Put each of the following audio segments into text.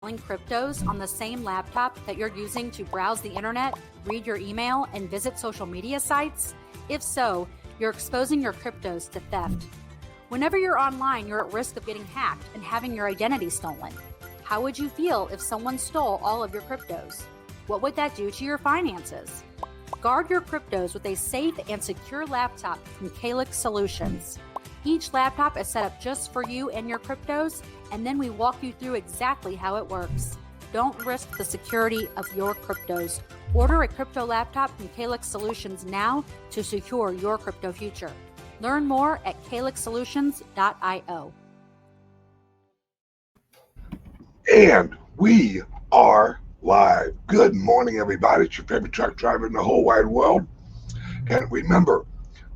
cryptos on the same laptop that you're using to browse the internet, read your email, and visit social media sites? If so, you're exposing your cryptos to theft. Whenever you're online, you're at risk of getting hacked and having your identity stolen. How would you feel if someone stole all of your cryptos? What would that do to your finances? Guard your cryptos with a safe and secure laptop from Calyx Solutions. Each laptop is set up just for you and your cryptos, and then we walk you through exactly how it works. Don't risk the security of your cryptos. Order a crypto laptop from Calyx Solutions now to secure your crypto future. Learn more at calyxsolutions.io. And we are live. Good morning, everybody. It's your favorite truck driver in the whole wide world. And remember,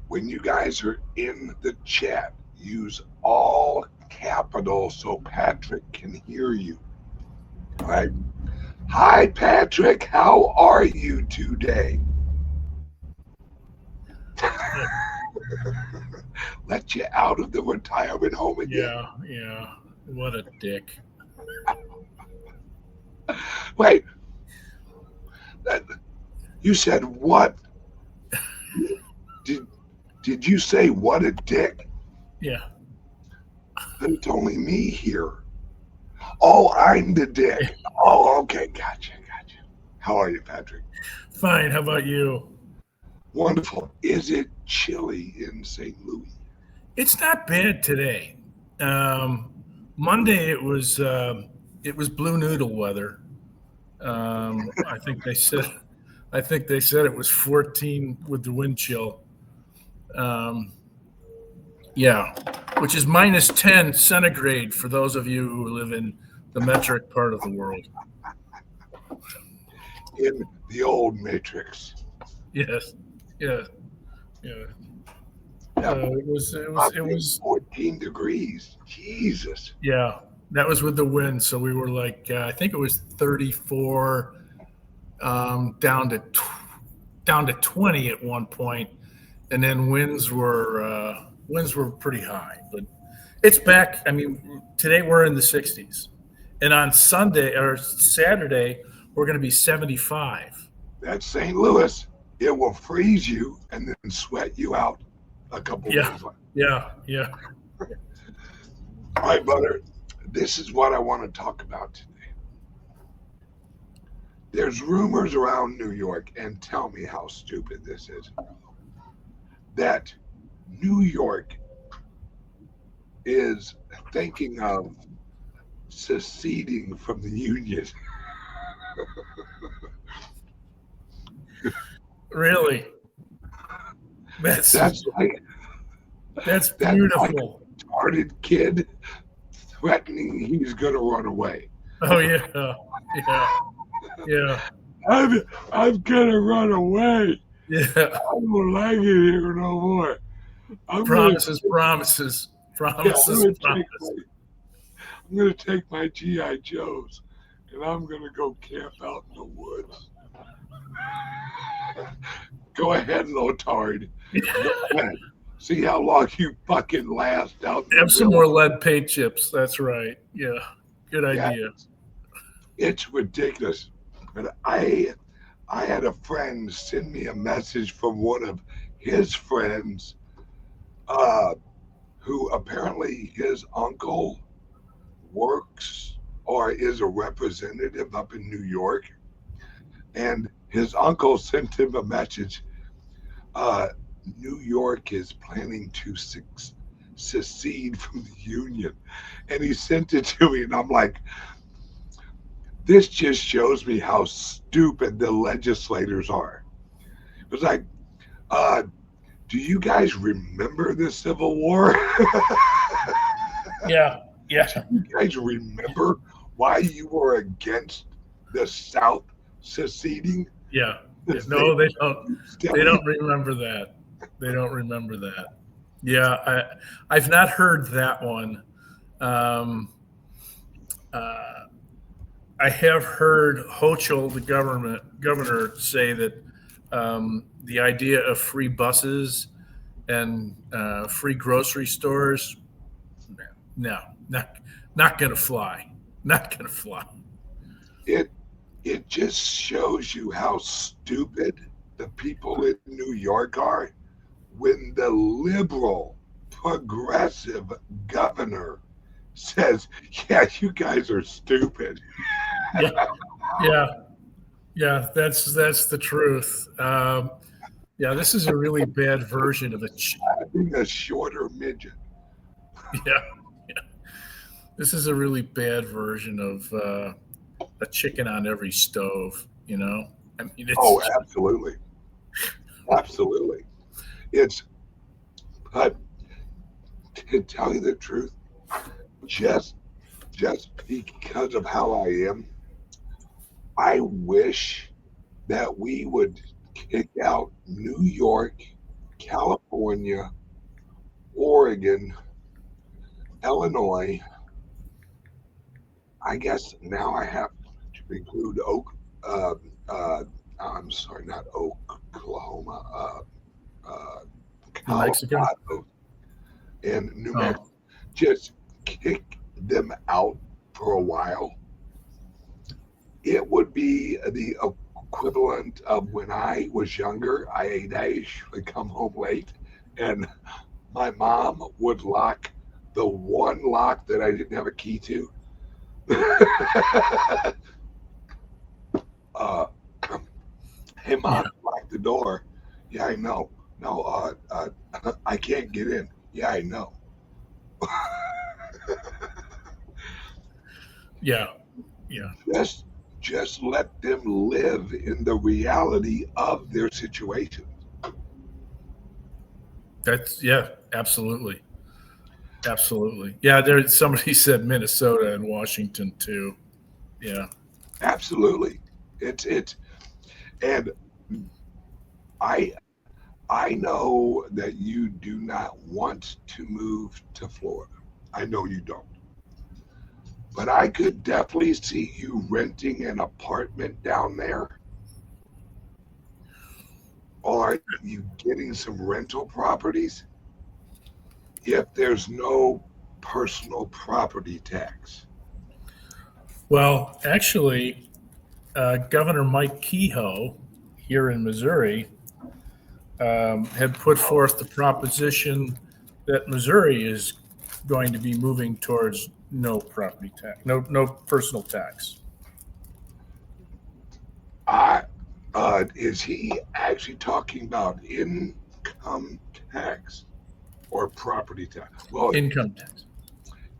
when you guys are in the chat, use all capitals so Patrick can hear you. All right. Hi, Patrick. How are you today? Let you out of the retirement home again. Yeah. What a dick. Wait. You said what? Did you say what a dick? Yeah. It's only me here. Oh, I'm the dick. Oh, okay. Gotcha. How are you, Patrick? Fine. How about you? Wonderful. Is it chilly in St. Louis? It's not bad today. Monday it was blue noodle weather. I think they said it was 14 with the wind chill. Which is minus 10 centigrade for those of you who live in the metric part of the world. In the old matrix. Yes. Yeah. It was 14 degrees. Jesus. Yeah, that was with the wind. So we were like, I think it was 34, down to 20 at one point, and then winds were pretty high. But it's back. I mean, today we're in the 60s, and on Sunday or Saturday we're going to be 75. That's St. Louis. It will freeze you and then sweat you out a couple days later. Yeah. All right, brother. This is what I want to talk about today. There's rumors around New York, and tell me how stupid this is, that New York is thinking of seceding from the Union. Really? That's beautiful. Like a retarded kid threatening he's going to run away. Oh yeah. I'm going to run away. Yeah. I don't like it here no more. Promises. I'm going to take my G.I. Joes and I'm going to go camp out in the woods. Go ahead, Lotard. Go ahead. See how long you fucking last out. Have some more lead paint chips. That's right. Yeah. Good idea. It's ridiculous. But I had a friend send me a message from one of his friends, who apparently his uncle works or is a representative up in New York. And his uncle sent him a message. New York is planning to secede from the Union. And he sent it to me, and I'm like, this just shows me how stupid the legislators are. It was like, do you guys remember the Civil War? Yeah. Do you guys remember why you were against the South seceding? Yeah. No, they don't. They don't remember that. Yeah, I've not heard that one. I have heard Hochul, the governor, say that the idea of free buses and free grocery stores, no, not going to fly. Not going to fly. it it just shows you how stupid the people in New York are when the liberal progressive governor says, yeah, you guys are stupid. Yeah, yeah, yeah. That's the truth. Yeah, this is a really bad version of Having a shorter midget. yeah, yeah. This is a really bad version of a chicken on every stove. I mean, Oh, it's absolutely. Absolutely. It's, but to tell you the truth, just just because of how I am, I wish that we would kick out New York, California, Oregon, Illinois. I guess now I have to include uh, uh, I'm sorry, not Oklahoma, uh, New Mexico. Colorado, and New Mexico. Oh, Just kick them out for a while. It would be the equivalent of when I was younger. I usually come home late, and my mom would lock the one lock that I didn't have a key to. uh, hey, yeah, mom, lock the door. Yeah, I know. No, I can't get in. Yeah, I know. yeah, yeah. Just, just let them live in the reality of their situation. That's yeah, absolutely, absolutely. Yeah, there. Somebody said Minnesota and Washington too. Yeah, Absolutely, it's and I I know that you do not want to move to Florida. I know you don't. But I could definitely see you renting an apartment down there, or you getting some rental properties if there's no personal property tax. well, actually, Governor Mike Kehoe here in Missouri had put forth the proposition that Missouri is going to be moving towards no property tax, no personal tax. I is he actually talking about income tax or property tax? Well, Income tax.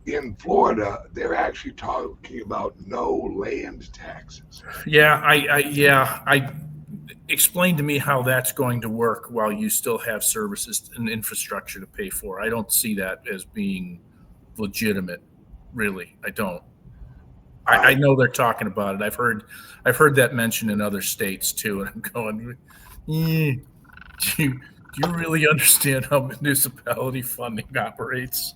in Florida, they're actually talking about no land taxes. Yeah, I explain to me how that's going to work while you still have services and infrastructure to pay for. I don't see that as being legitimate, really. I don't. I I know they're talking about it. I've heard that mentioned in other states too, and I'm going, do you really understand how municipality funding operates?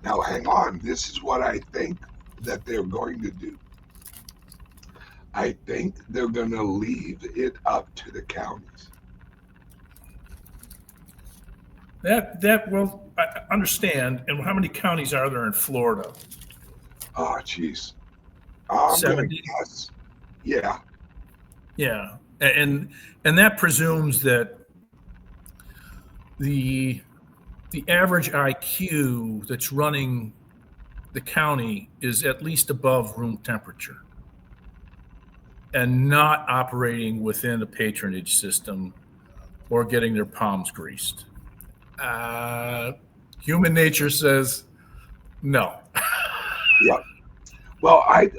Now hang on. This is what I think that they're going to do. I think they're going to leave it up to the counties. That well, I understand. And how many counties are there in Florida? Oh, jeez. I'm going to 70. guess. Yeah. Yeah, and that presumes that the the average IQ that's running the county is at least above room temperature and not operating within a patronage system or getting their palms greased. Uh, Human nature says no. Yeah. Well, I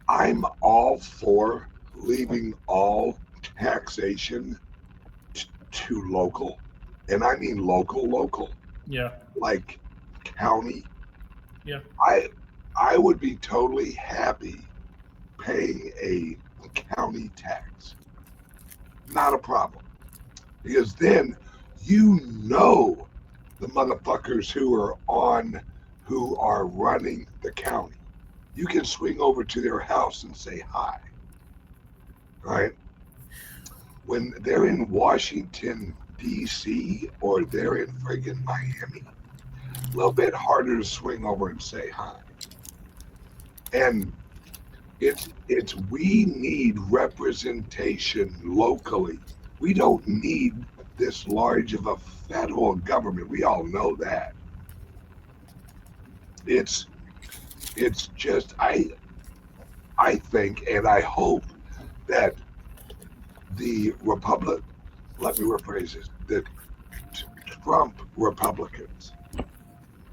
I'm all for leaving all taxation to local, and I mean local, Yeah, like county. yeah, I I would be totally happy paying a county tax. Not a problem. Because then you know the motherfuckers who are running the county. You can swing over to their house and say hi. Right? When they're in Washington, DC, or they're in friggin' Miami, a little bit harder to swing over and say hi. And it's we need representation locally. We don't need this large of a federal government. We all know that. It's it's just I think and I hope that the Republic, let me rephrase this, the Trump Republicans,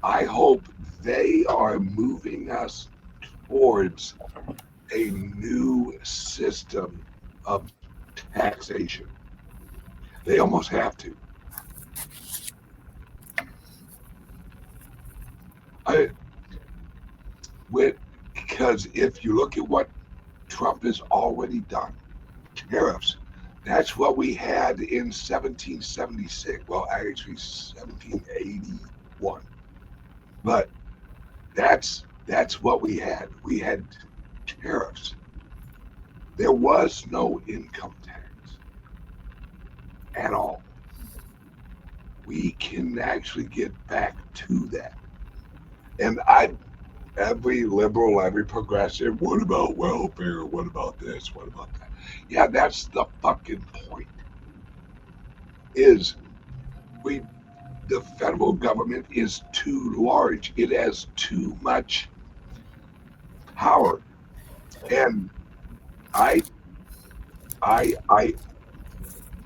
I hope they are moving us towards a new system of taxation. They almost have to. I, because if you look at what Trump has already done, tariffs, that's what we had in 1776. Well, actually 1781. But that's what we had. We had tariffs. There was no income tax at all. We can actually get back to that. And every liberal, every progressive, what about welfare? What about this? What about that? Yeah, that's the fucking point. Is we the federal government is too large. It has too much power. And I I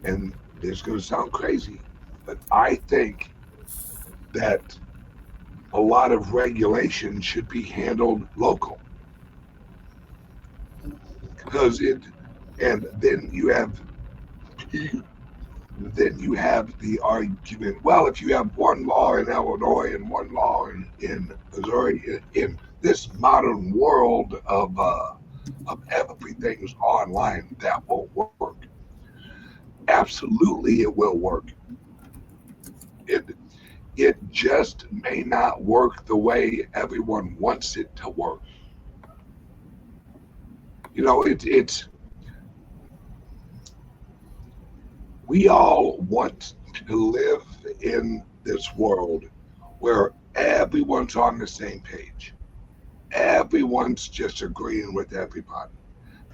and this is gonna sound crazy, but I think that a lot of regulation should be handled local. Because it and then you have the argument, well, if you have one law in Illinois and one law in Missouri, in this modern world of everything's online, that won't work. Absolutely, it will work. It it just may not work the way everyone wants it to work. You know, it's we all want to live in this world where everyone's on the same page. Everyone's just agreeing with everybody.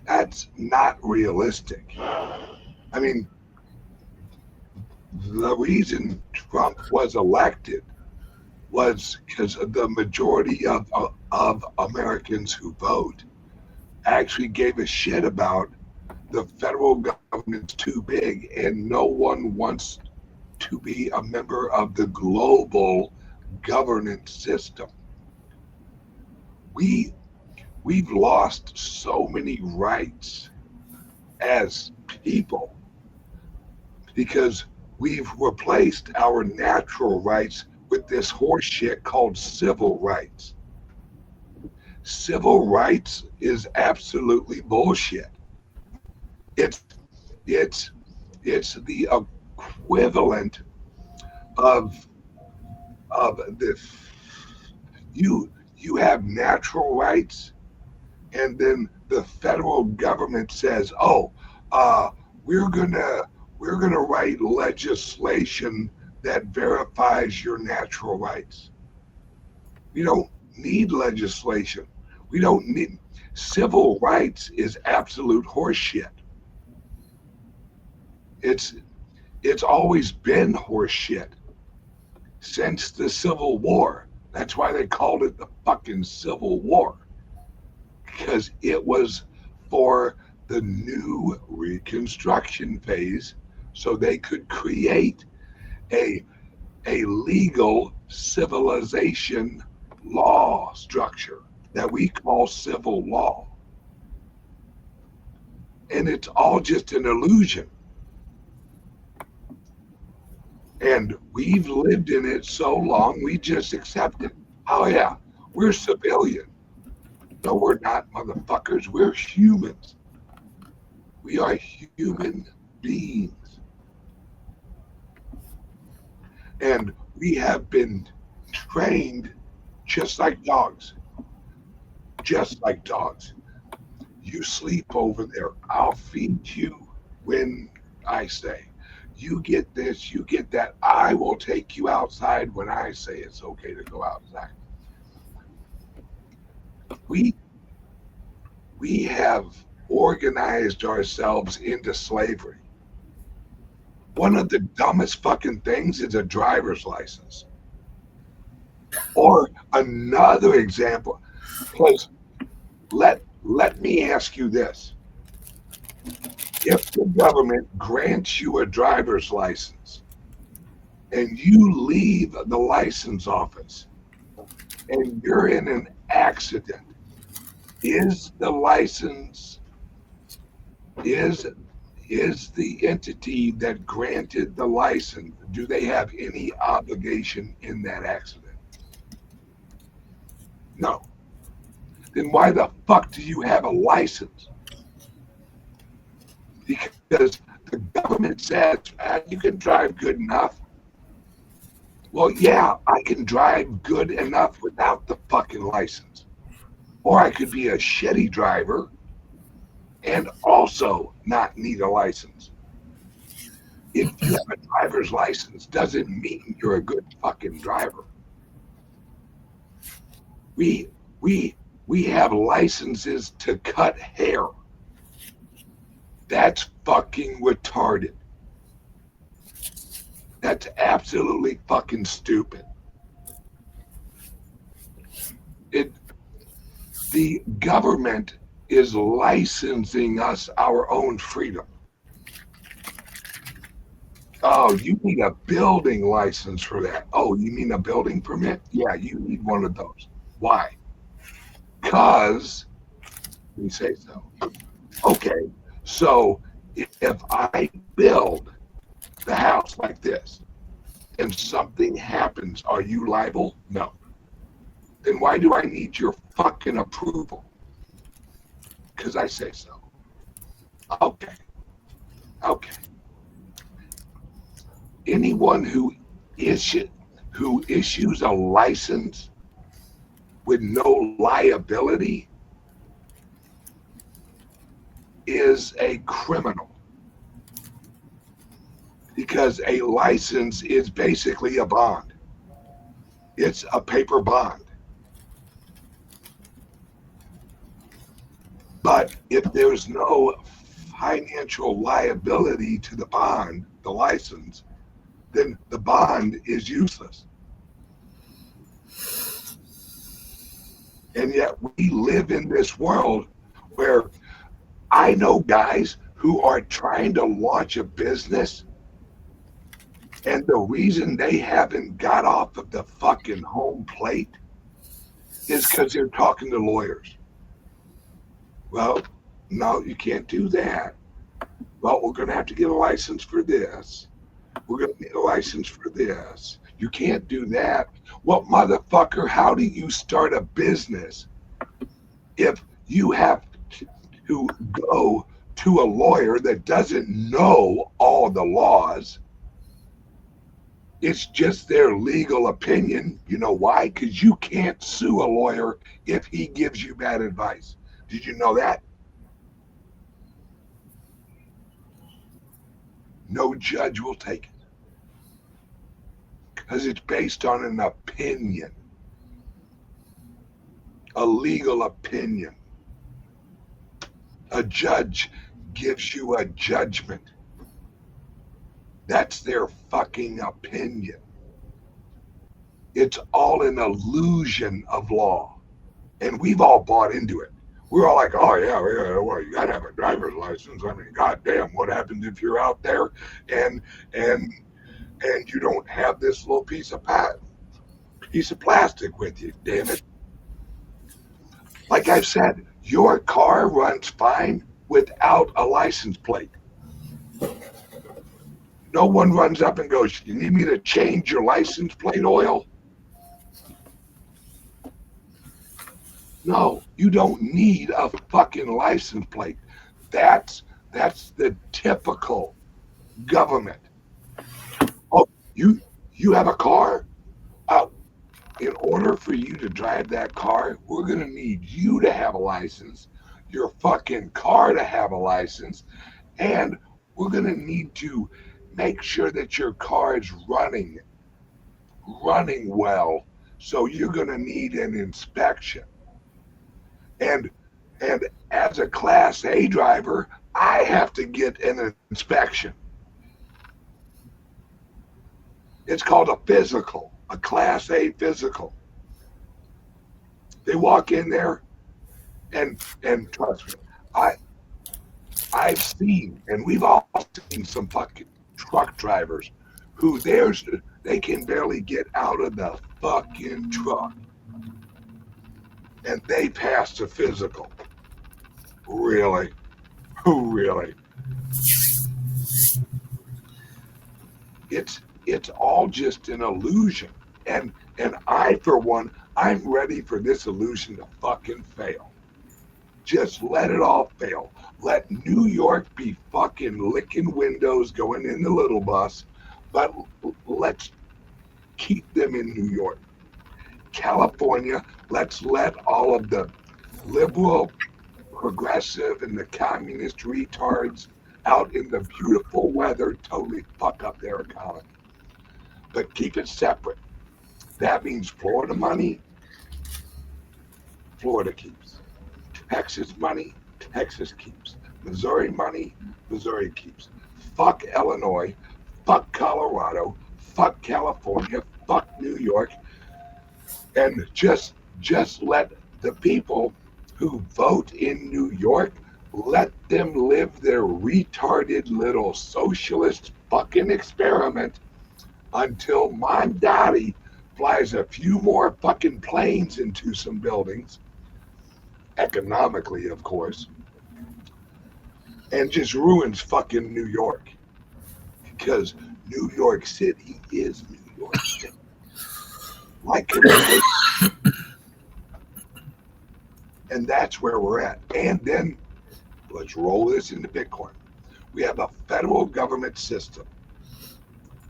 That's not realistic. I mean, the reason Trump was elected was because the majority of Americans who vote actually gave a shit about the federal government's too big and no one wants to be a member of the global governance system. We we've lost so many rights as people because we've replaced our natural rights with this horse shit called civil rights. Civil rights is absolutely bullshit. It's it's it's the equivalent of this. You have natural rights, and then the federal government says, "Oh, uh, we're gonna we're gonna write legislation that verifies your natural rights." We don't need legislation. We don't need civil rights is absolute horseshit. It's it's always been horseshit since the Civil War. That's why they called it the fucking Civil War, because it was for the new Reconstruction phase so they could create a, a legal civilization law structure that we call civil law. And it's all just an illusion. And we've lived in it so long, we just accept it. Oh, yeah, we're civilian. No, we're not, motherfuckers. We're humans. We are human beings. And we have been trained just like dogs. Just like dogs. You sleep over there. I'll feed you when I say. You get this, you get that. I will take you outside when I say it's okay to go outside. We have organized ourselves into slavery. One of the dumbest fucking things is a driver's license. Or another example, because let me ask you this. If the government grants you a driver's license and you leave the license office and you're in an accident, is the license, is the entity that granted the license, do they have any obligation in that accident? No. Then why the fuck do you have a license? Because the government says you can drive good enough. Well, yeah, I can drive good enough without the fucking license. Or I could be a shitty driver and also not need a license. If you have a driver's license, doesn't mean you're a good fucking driver. We have licenses to cut hair. That's fucking retarded. That's absolutely fucking stupid. The government is licensing us our own freedom. Oh, you need a building license for that. Oh, you mean a building permit? Yeah, you need one of those. Why? Because we say so. Okay, so if I build the house like this and something happens, are you liable? No. Then why do I need your fucking approval? Because I say so. Okay. Anyone who issues a license with no liability is a criminal. Because a license is basically a bond. It's a paper bond. But if there's no financial liability to the bond, the license, then the bond is useless. And yet we live in this world where I know guys who are trying to launch a business, and the reason they haven't got off of the fucking home plate is because they're talking to lawyers. Well, no, you can't do that. Well, we're going to have to get a license for this. We're going to need a license for this. You can't do that. Well, motherfucker, how do you start a business if you have to go to a lawyer that doesn't know all the laws? It's just their legal opinion. You know why? Because you can't sue a lawyer if he gives you bad advice. Did you know that? No judge will take it. Because it's based on an opinion. A legal opinion. A judge gives you a judgment. That's their fucking opinion. It's all an illusion of law. And we've all bought into it. We're all like, oh yeah, well, you gotta have a driver's license. I mean, goddamn, what happens if you're out there and you don't have this little piece of plastic with you? Damn it! Like I've said, your car runs fine without a license plate. No one runs up and goes, you need me to change your license plate oil? No, you don't need a fucking license plate. That's the typical government. Oh, you have a car? In order for you to drive that car, we're going to need you to have a license, your fucking car to have a license, and we're going to need to make sure that your car is running well. So you're going to need an inspection. And And as a Class A driver, I have to get an inspection. It's called a physical, a Class A physical. They walk in there, and trust me, I've seen, and we've all seen some fucking truck drivers who they can barely get out of the fucking truck, and they pass the physical. Really? Really? It's all just an illusion. And I, for one, I'm ready for this illusion to fucking fail. Just let it all fail. Let New York be fucking licking windows going in the little bus, but let's keep them in New York. California, let's let all of the liberal, progressive, and the communist retards out in the beautiful weather totally fuck up their economy. But keep it separate. That means Florida money, Florida keeps. Texas money, Texas keeps. Missouri money, Missouri keeps. Fuck Illinois, fuck Colorado, fuck California, fuck New York, and just let the people who vote in New York, let them live their retarded little socialist fucking experiment until my daddy flies a few more fucking planes into some buildings, economically, of course, and just ruins fucking New York. Because New York City is New York City. Like it. And that's where we're at. And then let's roll this into Bitcoin. We have a federal government system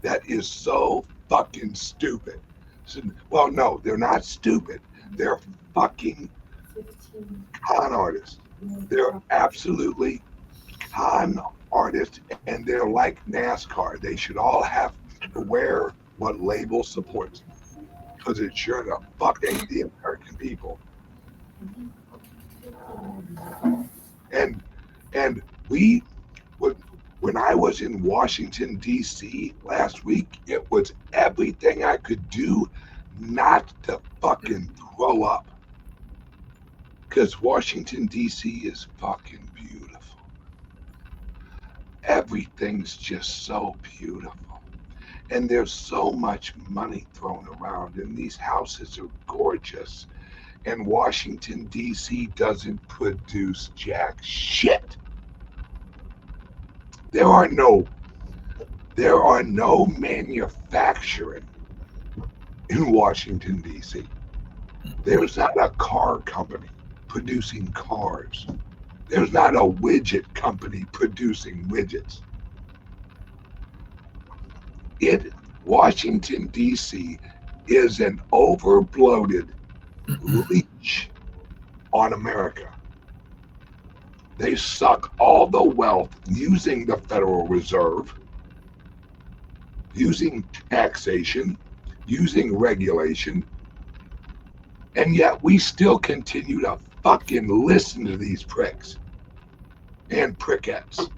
that is so fucking stupid. So, well, no, they're not stupid. They're fucking con artists. They're absolutely con artists, and they're like NASCAR. They should all have to wear what label supports them, because it sure the fuck ain't the American people. And we would, when I was in Washington, D.C. last week, it was everything I could do not to fucking throw up. Because Washington, D.C. is fucking beautiful. Everything's just so beautiful. And there's so much money thrown around, and these houses are gorgeous. And Washington, D.C. doesn't produce jack shit. There are no manufacturing in Washington, D.C. There's not a car company producing cars. There's not a widget company producing widgets. Washington, D.C. is an overbloated leech on America. They suck all the wealth using the Federal Reserve, using taxation, using regulation, and yet we still continue to fucking listen to these pricks and prickettes.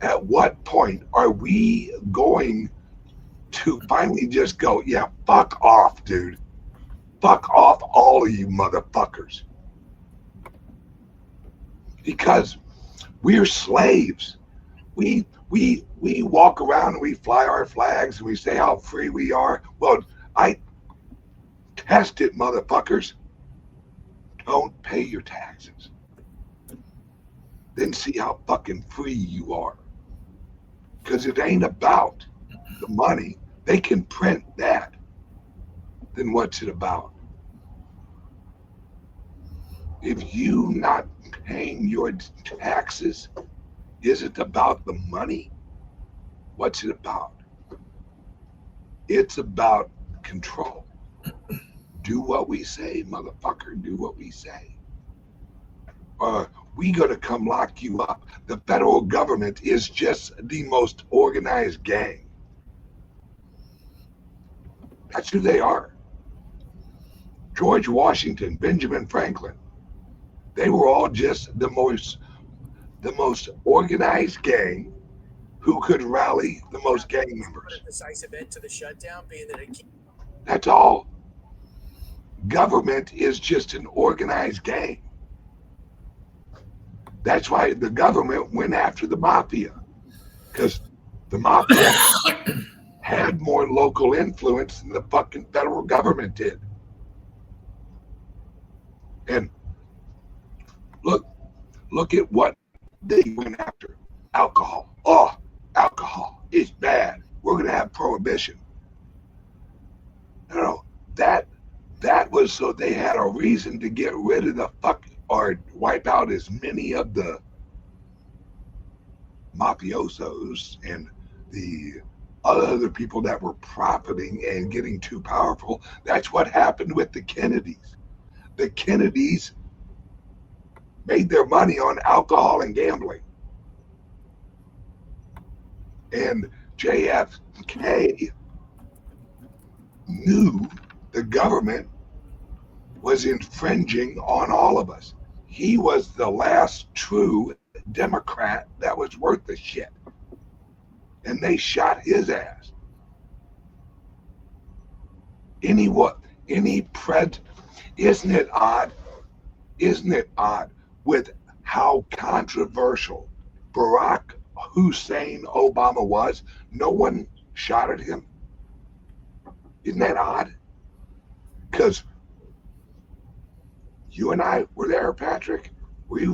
At what point are we going to finally just go, yeah, fuck off, dude. Fuck off, all of you motherfuckers. Because we're slaves. We walk around and we fly our flags and we say how free we are. Well, I test it, motherfuckers. Don't pay your taxes. Then see how fucking free you are. Because it ain't about the money. They can print that. Then what's it about? If you not paying your taxes, is it about the money? What's it about? It's about control. Do what we say, motherfucker. Do what we say. We gotta come lock you up. The federal government is just the most organized gang. That's who they are. George Washington, Benjamin Franklin. They were all just the most organized gang who could rally the most gang members. Decisive end to the shutdown, being that it That's all. Government is just an organized gang. That's why the government went after the mafia, because the mafia had more local influence than the fucking federal government did. And look at what they went after. Alcohol. Oh, alcohol is bad. We're going to have prohibition. That was so they had a reason to get rid of the or wipe out as many of the mafiosos and the other people that were profiting and getting too powerful. That's what happened with the Kennedys. The Kennedys made their money on alcohol and gambling. And JFK knew the government was infringing on all of us. He was the last true Democrat that was worth the shit. And they shot his ass. Isn't it odd? Isn't it odd with how controversial Barack Hussein Obama was? No one shot at him. Isn't that odd? Because you and I were there, Patrick. We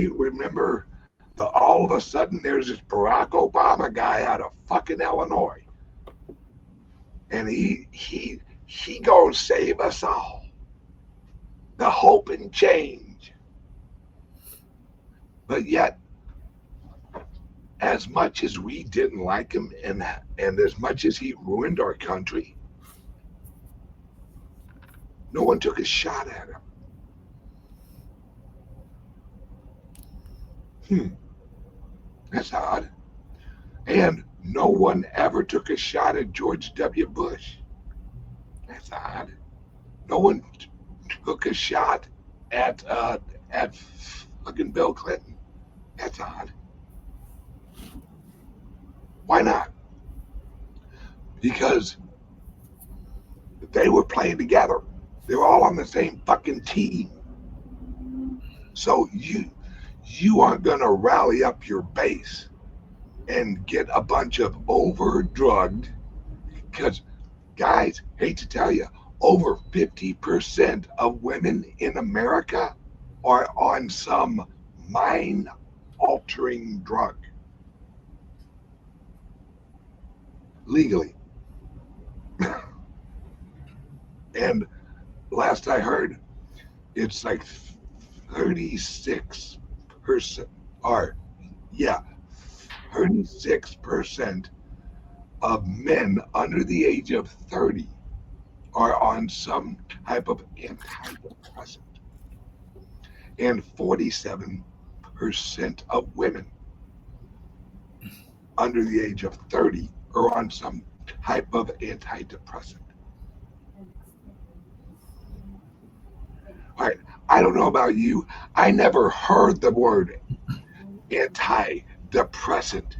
remember all of a sudden there's this Barack Obama guy out of fucking Illinois. And he gonna save us all. The hope and change. But yet, as much as we didn't like him and as much as he ruined our country, no one took a shot at him. That's odd. And no one ever took a shot at George W. Bush. That's odd. No one took a shot at fucking Bill Clinton. That's odd. Why not? Because they were playing together. They were all on the same fucking team. So you aren't going to rally up your base and get a bunch of over-drugged, because, guys, hate to tell you, over 50% of women in America are on some mind-altering drug. Legally. And last I heard, it's like 36%, 36% of men under the age of 30 are on some type of antidepressant. And 47% of women under the age of 30 are on some type of antidepressant. All right, I don't know about you. I never heard the word antidepressant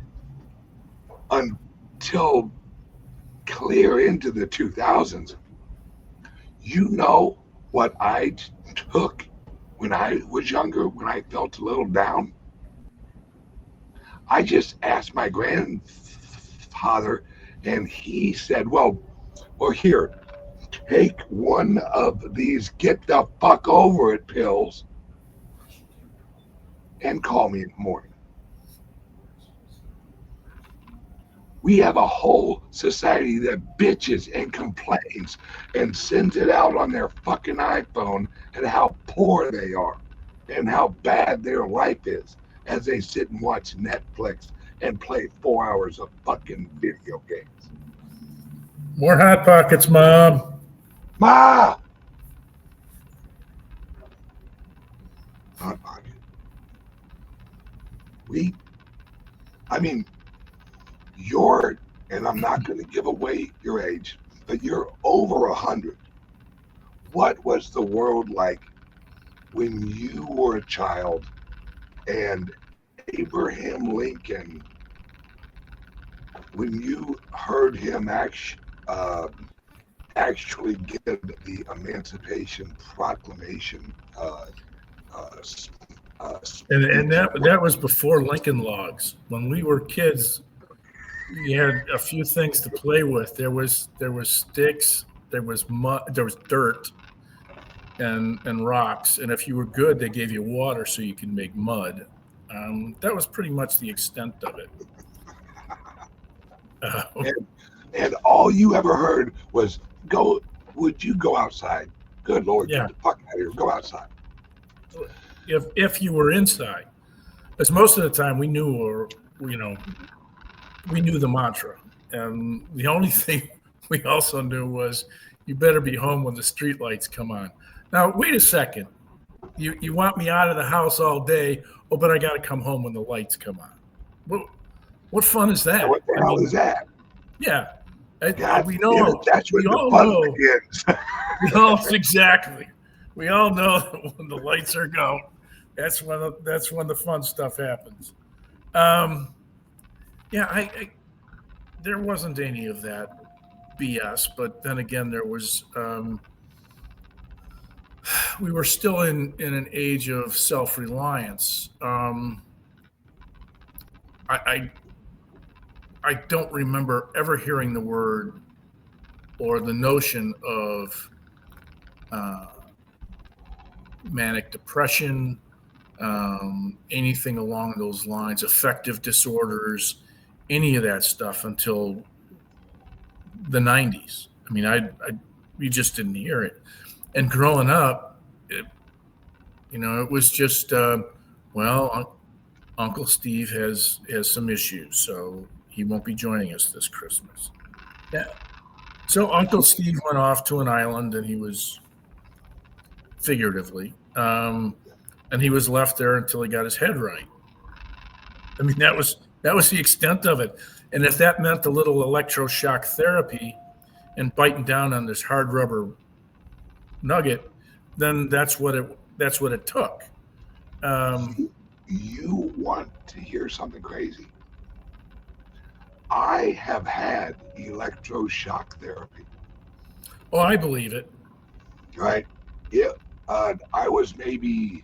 until clear into the 2000s. You know what I took when I was younger, when I felt a little down? I just asked my grandfather, and he said, well, here, take one of these get the fuck over it pills and call me in the morning. We have a whole society that bitches and complains and sends it out on their fucking iPhone and how poor they are and how bad their life is as they sit and watch Netflix and play 4 hours of fucking video games. More Hot Pockets, Mom. Ma! Hot Pocket. And I'm not going to give away your age, but you're over 100. what was the world like when you were a child and Abraham Lincoln, when you heard him actually give the Emancipation Proclamation uh, And speech? that was before Lincoln Logs. When we were kids, you had a few things to play with. There was sticks, there was mud, there was dirt, and rocks. And if you were good, they gave you water so you could make mud. That was pretty much the extent of it. And, and all you ever heard was, "Go, would you go outside? Good Lord, Yeah. get the fuck out of here, go outside." If you were inside, because most of the time we knew we knew the mantra, and the only thing we also knew was you better be home when the street lights come on. Now wait a second, you want me out of the house all day? Oh, but I got to come home when the lights come on. What fun is that? What the hell is that? Yeah, God we damn it, know. that's when We the all fun know. begins. We all exactly. We all know that when the lights are going, that's when the fun stuff happens. Yeah, there wasn't any of that BS, but then again, there was. We were still in an age of self-reliance. I I don't remember ever hearing the word or the notion of uh, manic depression, anything along those lines, affective disorders, any of that stuff until the 90s. I mean, we just didn't hear it. And growing up, it was just, Uncle Steve has some issues, so he won't be joining us this Christmas. Yeah. So Uncle Steve went off to an island, and he was figuratively, and he was left there until he got his head right. I mean, that was the extent of it. And if that meant a little electroshock therapy and biting down on this hard rubber nugget, then that's what it took. You want to hear something crazy? I have had electroshock therapy. Oh, I believe it. Right? Yeah. I was maybe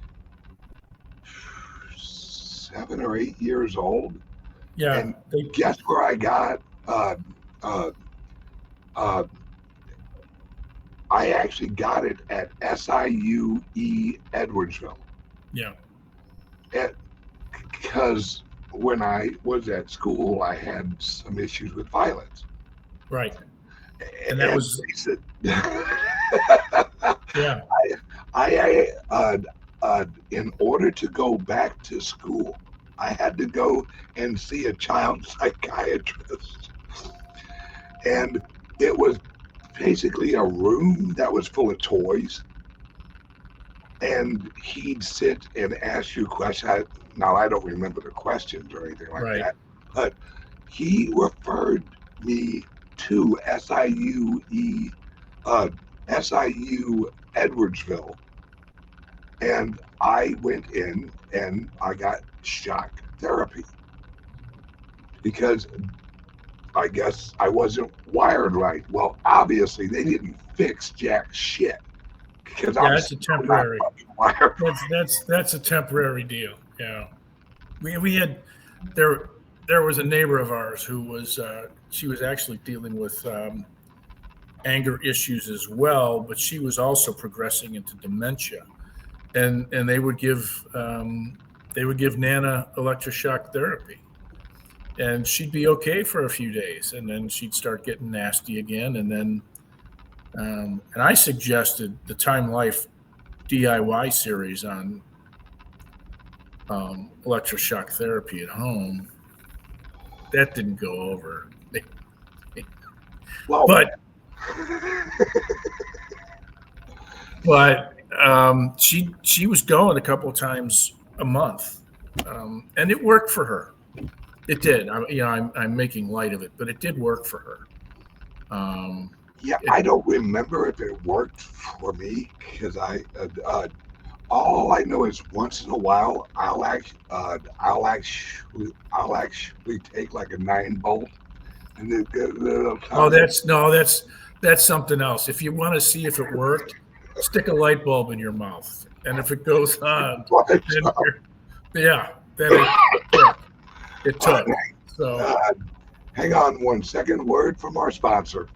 7 or 8 years old. Yeah. And guess where I got? I actually got it at SIUE Edwardsville. Yeah. Because when I was at school, I had some issues with violence. Right. And that was. Yeah. I in order to go back to school, I had to go and see a child psychiatrist. And it was basically a room that was full of toys. And he'd sit and ask you questions. Now, I don't remember the questions or anything like that, but he referred me to SIU Edwardsville. And I went in and I got shock therapy because I guess I wasn't wired right. Well, obviously they didn't fix jack shit because that's a temporary. That's a temporary deal. Yeah, we had there was a neighbor of ours who was she was actually dealing with anger issues as well, but she was also progressing into dementia, and they would give Nana electroshock therapy, and she'd be okay for a few days, and then she'd start getting nasty again, and then and I suggested the Time Life DIY series on electroshock therapy at home. That didn't go over. Well, but she was going a couple of times a month, and it worked for her. It did. I'm making light of it, but it did work for her. Yeah, I don't remember if it worked for me because all I know is once in a while I'll actually take like a 9 volt and then Oh, that's something else. If you want to see if it worked, stick a light bulb in your mouth, and if it goes on, then then it took. So hang on 1 second. Word from our sponsor.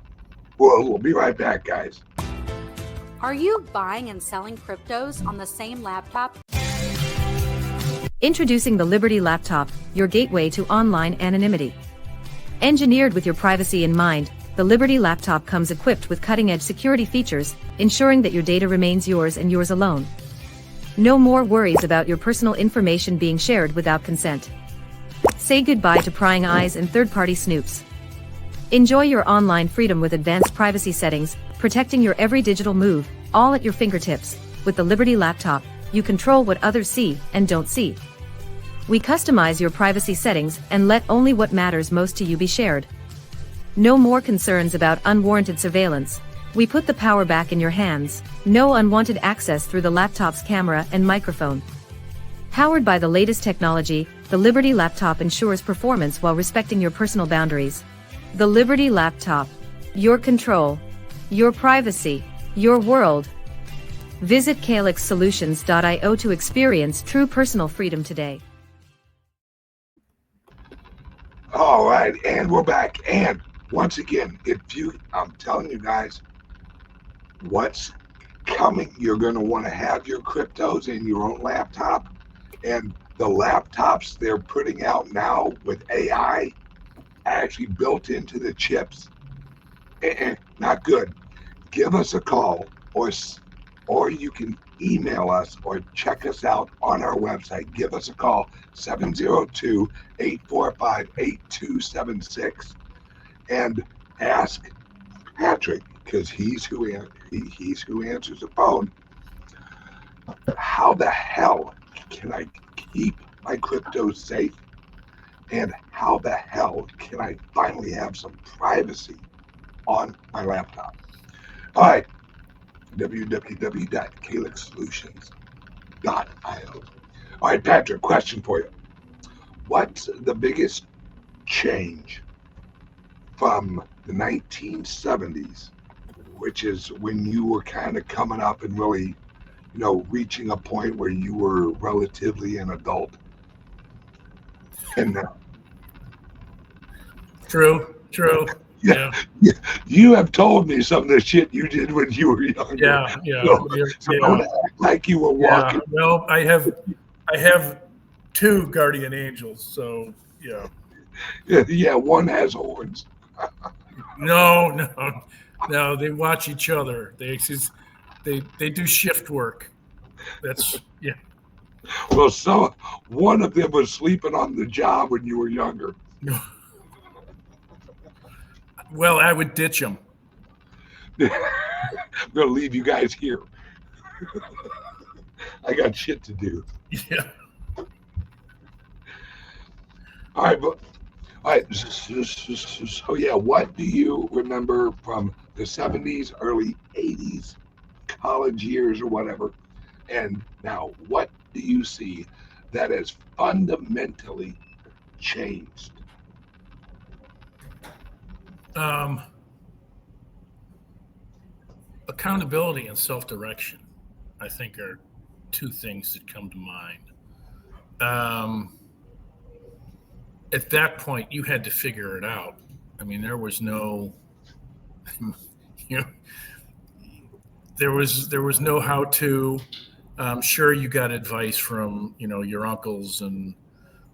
We'll be right back, guys. Are you buying and selling cryptos on the same laptop? Introducing the Liberty Laptop, your gateway to online anonymity. Engineered with your privacy in mind, the Liberty Laptop comes equipped with cutting-edge security features, ensuring that your data remains yours and yours alone. No more worries about your personal information being shared without consent. Say goodbye to prying eyes and third-party snoops. Enjoy your online freedom with advanced privacy settings, protecting your every digital move, all at your fingertips. With the Liberty Laptop, you control what others see and don't see. We customize your privacy settings and let only what matters most to you be shared. No more concerns about unwarranted surveillance. We put the power back in your hands. No unwanted access through the laptop's camera and microphone. Powered by the latest technology, the Liberty Laptop ensures performance while respecting your personal boundaries. The Liberty Laptop. Your control. Your privacy. Your world. Visit calyxsolutions.io to experience true personal freedom today. All right, and we're back. And once again, I'm telling you guys, what's coming, you're going to want to have your cryptos in your own laptop. And the laptops they're putting out now with AI actually built into the chips, not good. Give us a call, or you can email us or check us out on our website. Give us a call, 702-845-8276, and ask Patrick, because he's who answers the phone. How the hell can I keep my crypto safe? And how the hell can I finally have some privacy on my laptop? All right, www.calyxsolutions.io. All right, Patrick, question for you. What's the biggest change from the 1970s, which is when you were kind of coming up and really, reaching a point where you were relatively an adult, and now? True. Yeah. You have told me some of the shit you did when you were younger. Yeah. So don't act like you were walking. Well, I have 2 guardian angels, so yeah. Yeah, one has horns. No, they watch each other. They do shift work. That's yeah. Well, so one of them was sleeping on the job when you were younger. Well, I would ditch them. I'm gonna leave you guys here. I got shit to do. Yeah. All right. So yeah, what do you remember from the 70s, early 80s, college years or whatever? And now, what do you see that has fundamentally changed? Accountability and self-direction, I think, are 2 things that come to mind. At that point, you had to figure it out. I mean, there was no, there was no how to. Sure, you got advice from your uncles and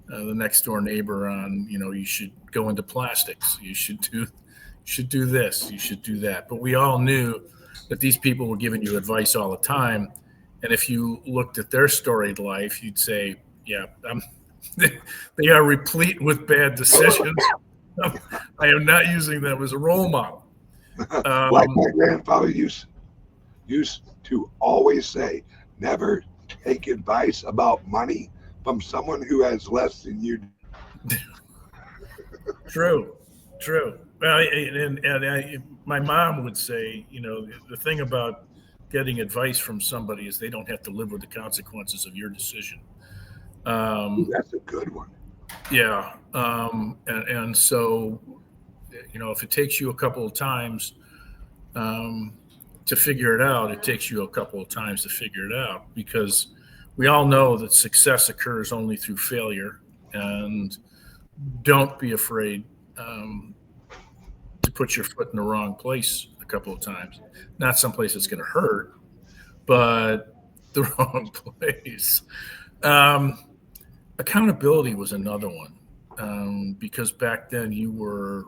the next door neighbor on you should go into plastics. You should do this. You should do that. But we all knew that these people were giving you advice all the time, and if you looked at their storied life, you'd say, "Yeah, they are replete with bad decisions. I am not using them as a role model." Like my grandfather used to always say, never take advice about money from someone who has less than you do. True. Well, and my mom would say, the thing about getting advice from somebody is they don't have to live with the consequences of your decision. Ooh, that's a good one. Yeah. And so, if it takes you a couple of times to figure it out, it takes you a couple of times to figure it out, because we all know that success occurs only through failure. And don't be afraid to put your foot in the wrong place a couple of times. Not someplace that's going to hurt, but the wrong place. Accountability was another one, because back then you were,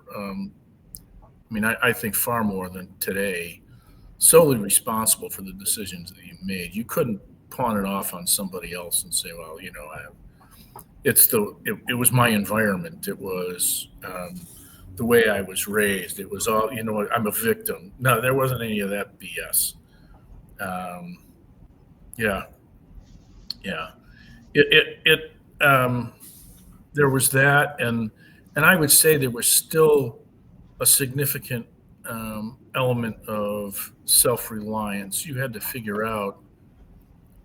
I think far more than today, solely responsible for the decisions that you made. You couldn't pawn it off on somebody else and say, well, it was my environment. It was the way I was raised. It was all, I'm a victim. No, there wasn't any of that BS. Yeah. There was that, and I would say there was still a significant element of self-reliance. You had to figure out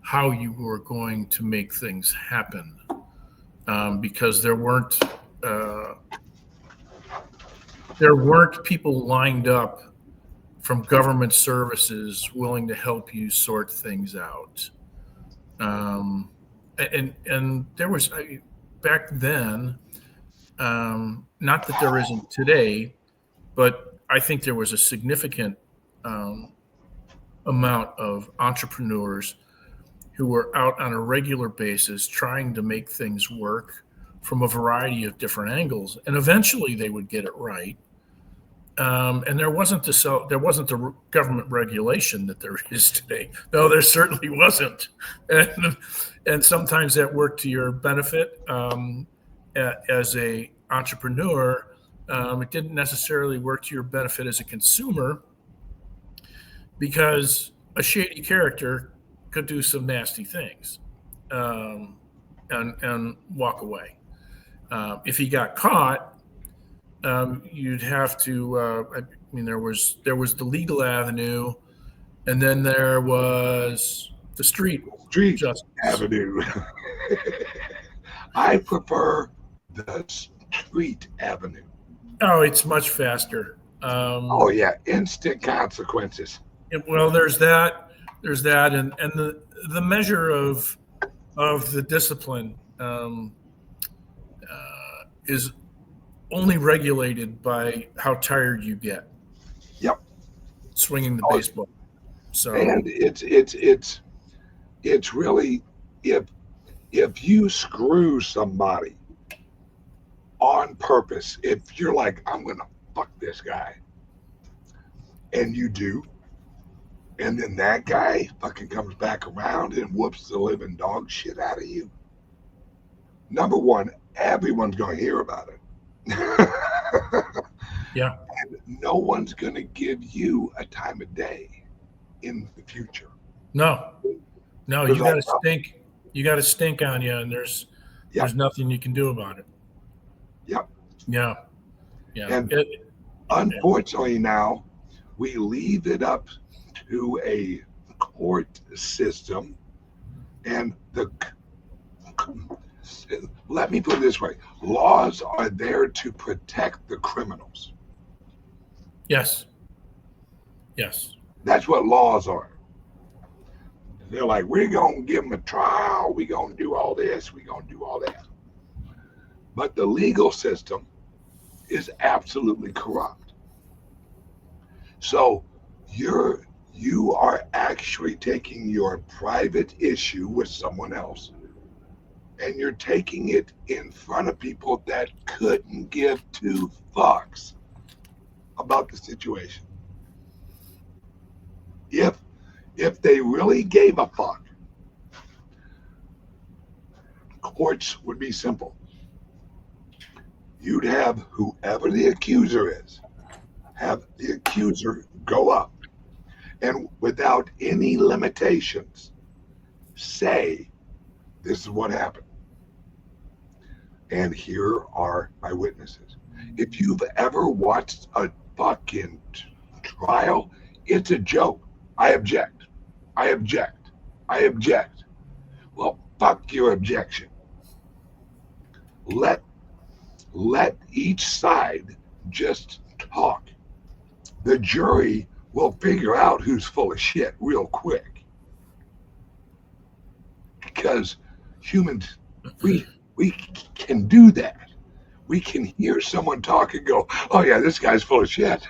how you were going to make things happen, because there weren't people lined up from government services willing to help you sort things out. And there was, back then, not that there isn't today, but I think there was a significant amount of entrepreneurs who were out on a regular basis trying to make things work from a variety of different angles, and eventually they would get it right. And there wasn't the government regulation that there is today. No, there certainly wasn't, and sometimes that worked to your benefit as a entrepreneur. It didn't necessarily work to your benefit as a consumer, because a shady character could do some nasty things and walk away. If he got caught, you'd have to. There was the legal avenue, and then there was the street justice avenue. I prefer the street avenue. Oh, it's much faster. Oh yeah, instant consequences. Well, there's that, and the measure of the discipline is only regulated by how tired you get. Yep. Swinging the baseball. So, and it's really, if you screw somebody on purpose, if you're like, I'm gonna fuck this guy, and you do, and then that guy fucking comes back around and whoops the living dog shit out of you, number one, everyone's gonna hear about it. Yeah. And no one's gonna give you a time of day in the future. No, you gotta stink. You gotta stink on you, and there's nothing you can do about it. Yep. Yeah. And unfortunately now we leave it up to a court system, and let me put it this way, laws are there to protect the criminals. Yes. That's what laws are. They're like, we're going to give them a trial, we're going to do all this, we're going to do all that. But the legal system is absolutely corrupt. So you are actually taking your private issue with someone else, and you're taking it in front of people that couldn't give two fucks about the situation. If they really gave a fuck, courts would be simple. You'd have whoever the accuser is, have the accuser go up, and without any limitations, say, this is what happened, and here are my witnesses. If you've ever watched a fucking trial, it's a joke. I object. I object. I object. Well, fuck your objection. Let each side just talk. The jury will figure out who's full of shit real quick. Because humans, we can do that. We can hear someone talk and go, oh yeah, this guy's full of shit.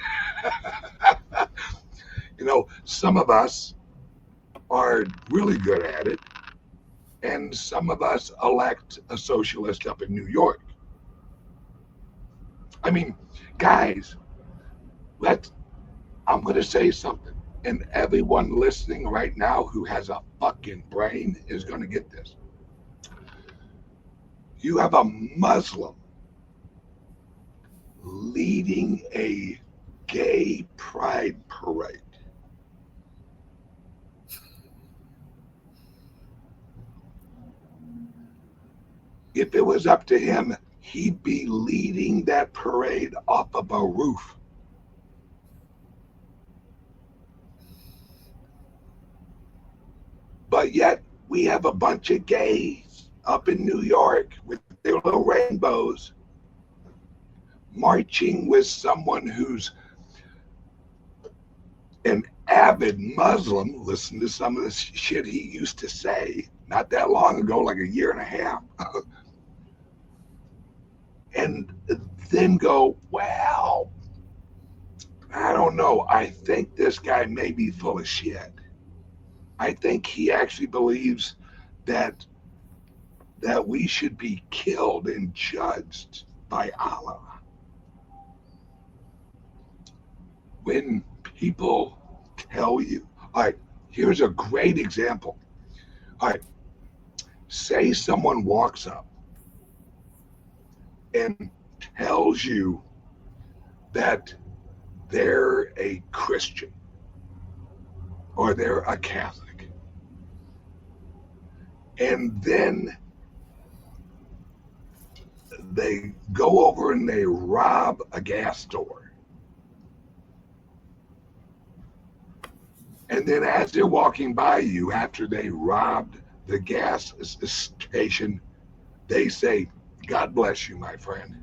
You know, some of us are really good at it, and some of us elect a socialist up in New York. I mean, guys, I'm going to say something, and everyone listening right now who has a fucking brain is going to get this. You have a Muslim leading a gay pride parade. If it was up to him, he'd be leading that parade off of a roof. But yet we have a bunch of gays up in New York with their little rainbows marching with someone who's an avid Muslim. Listen to some of the shit he used to say not that long ago, like a year and a half. And then go, well, I don't know. I think this guy may be full of shit. I think he actually believes that we should be killed and judged by Allah. When people tell you, all right, here's a great example. All right, say someone walks up and tells you that they're a Christian or they're a Catholic. And then they go over and they rob a gas store. And then as they're walking by you after they robbed the gas station, they say, God bless you, my friend.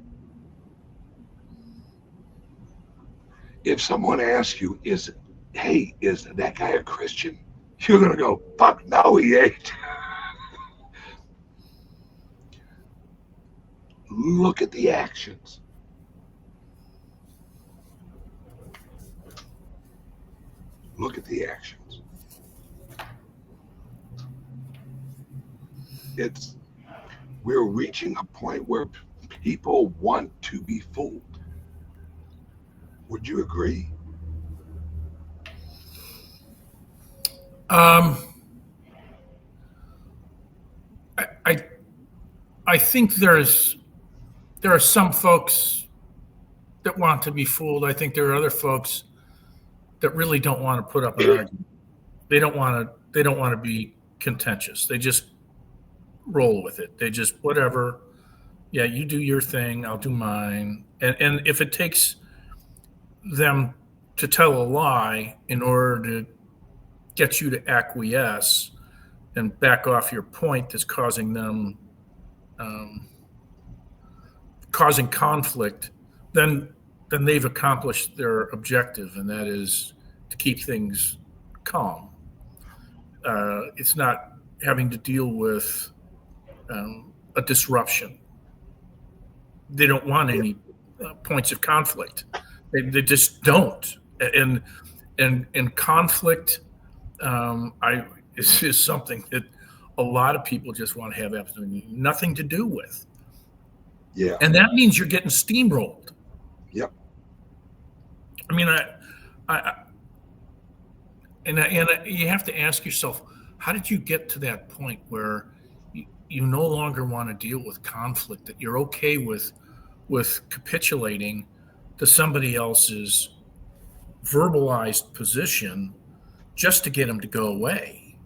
If someone asks you, hey, is that guy a Christian? You're going to go, fuck no, he ain't. Look at the actions. Look at the actions. We're reaching a point where people want to be fooled. Would you agree? I think there are some folks that want to be fooled. I think there are other folks that really don't want to put up an argument. They don't want to be contentious. They just roll with it. They just, whatever. Yeah, you do your thing, I'll do mine. And if it takes them to tell a lie in order to get you to acquiesce and back off your point that's causing them causing conflict, then they've accomplished their objective, and that is to keep things calm. It's not having to deal with a disruption. They don't want any points of conflict. They just don't. And conflict is something that a lot of people just want to have absolutely nothing to do with. Yeah. And that means you're getting steamrolled. Yep. I mean, you have to ask yourself, how did you get to that point where you no longer want to deal with conflict, that you're okay with capitulating to somebody else's verbalized position just to get them to go away?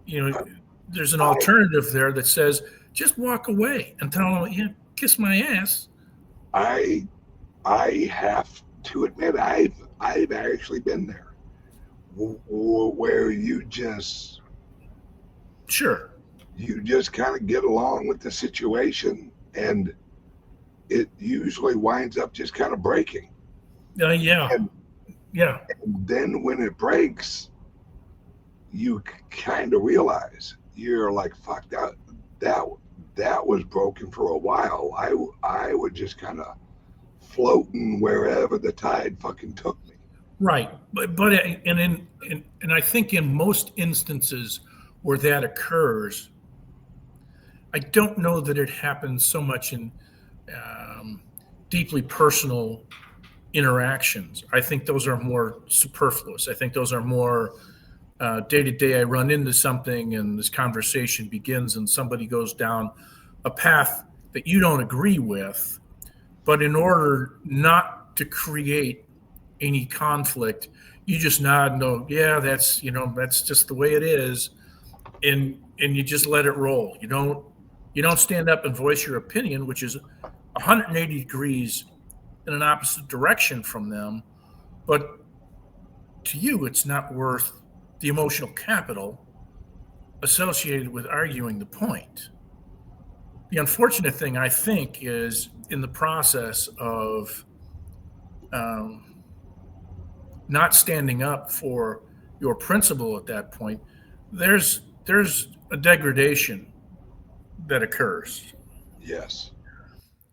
You know, there's an alternative there that says, just walk away and tell them, yeah, kiss my ass. I have to admit, I've actually been there, where Sure. you just kind of get along with the situation, and it usually winds up just kind of breaking. Yeah. And Yeah. then when it breaks, you kind of realize you're like, fuck, that was broken for a while. I was just kind of floating wherever the tide fucking took me. Right. And I think in most instances where that occurs, I don't know that it happens so much in deeply personal interactions. I think those are more superfluous. I think those are more day to day. I run into something and this conversation begins and somebody goes down a path that you don't agree with. But in order not to create any conflict, you just nod and go, yeah, that's just the way it is. And you just let it roll. You don't stand up and voice your opinion, which is 180 degrees in an opposite direction from them. But to you, it's not worth the emotional capital associated with arguing the point. The unfortunate thing, I think, is in the process of not standing up for your principle at that point, there's a degradation that occurs. Yes.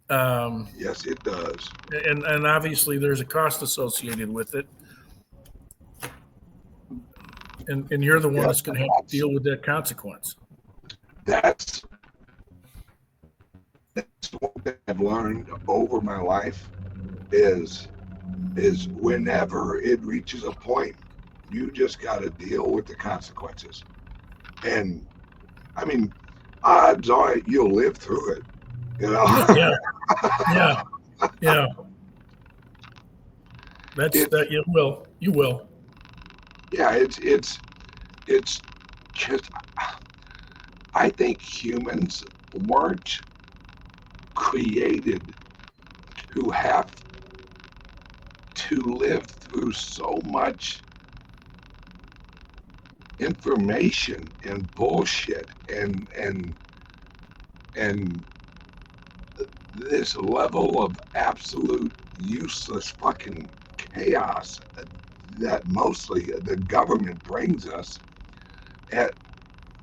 Um, Yes, it does. and obviously there's a cost associated with it. And you're the one that's going to have to deal with that consequence. That's what I've learned over my life is whenever it reaches a point, you just got to deal with the consequences. And I mean, odds are you'll live through it. Yeah. That you will. You will. Yeah, it's just, I think humans weren't created to have to live through so much information and bullshit and this level of absolute useless fucking chaos that mostly the government brings us at.